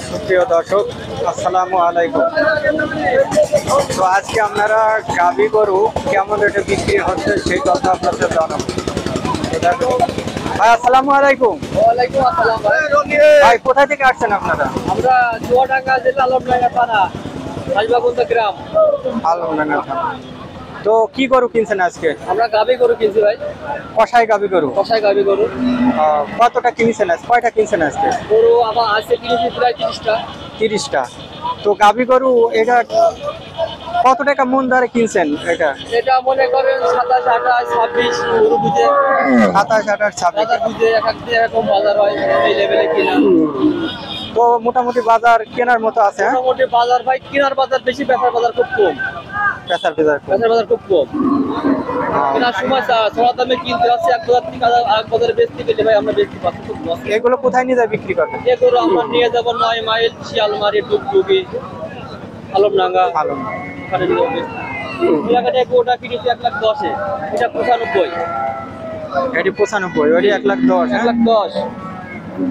সুপ্রিয় দর্শক, আসসালামু আলাইকুম। তো আজকে আপনারা গাভী গরু কেমন রেটে বিক্রি হচ্ছে সেই কথা আপনাদের জানাবো। ভাই আসসালামু আলাইকুম। ওয়ালাইকুম আসসালাম ভাই। ভাই কোথায় থেকে আসছেন আপনারা? আমরা চুয়াডাঙ্গা জেলা আলমডাঙ্গা থানা হাজবাগুন্দা গ্রাম। আলমডাঙ্গা থানা। তো কি গরু কিনছেন আজকে? আমরা গাভী গরু কিনছি ভাই। কষাই গাভী গরু। কষাই গাভী গরু। কতটা কিনছেন আজ? কয়টা কিনছেন আজকে? গরু আমার আজকে কিনেছি প্রায় 30টা। 30টা। তো গাভী গরু এটা কত টাকা মন দরে কিনছেন? এটা মনে করেন 27, 28, 26 গরু বুঝে 27, 28, 26 বাজার বুঝে এক এক দিয়ে এরকম বাজার হয়, এই লেভেলে কিনা। তো মোটামুটি বাজার কেনার মতো আছে। মোটামুটি বাজার ভাই কেনার বাজার বেশি, বেচার বাজার খুব কম। বেচার বাজার খুব কম। কেনার সময় সোনার দামে কিনতে হচ্ছে 1 বাজার থেকে আরেক বাজারে বেচতে গেলে ভাই আমরা বেচতে পারছি খুব লস। এগুলো কোথায় নিয়ে যায় বিক্রি করবেন? এগুলো আমরা নিয়ে যাবো 9 মাইল, শিয়ালমারি, ডুগডুগি, আলমডাঙ্গা। ওখানে নিয়ে যাবো বেচতে। এলাকাটা গোটা কিনেছি 1,10,000, এটা 95। এটি 95, ওটি 1,10,000। 1,10,000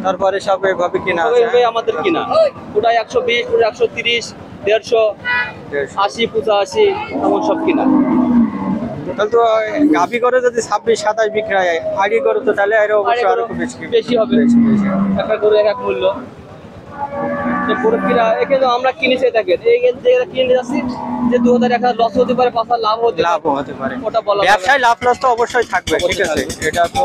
তারপরে সব এভাবে কিনা আছে। সবাই আমাদের কিনা। ওটা 120, ওটা 130, 150, 80, 85 এমন সব কিনা। তাহলে তো গাভী করে যদি 26, 27 বিক্রি হয়, আগে করে তো তাহলে আরো অবশ্যই আরো বেশি হবে। একটা গরু এক এক মূল্য। আমরা কিনেছি দেখেন, এই যে কিনে যাচ্ছি যে 2000 লস হতে পারে, 5,000 লাভ হতে পারে। ওটা বলা ব্যবসায় লাভ লস তো অবশ্যই থাকবে, ঠিক আছে। এটা তো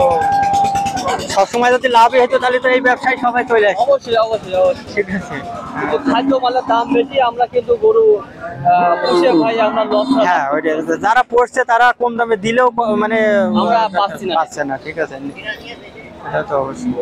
সবসময় যদি লাভই হতো তাহলে তো এই ব্যবসায় সবাই চলে আসে। অবশ্যই অবশ্যই অবশ্যই, ঠিক আছে। কিন্তু খাদ্য মালের দাম বেশি, আমরা কিন্তু গরু পুষে ভাই আমরা লস। হ্যাঁ, ওইটা যারা পড়ছে তারা কম দামে দিলেও মানে আমরা পাচ্ছি না, ঠিক আছে। এটা তো অবশ্যই।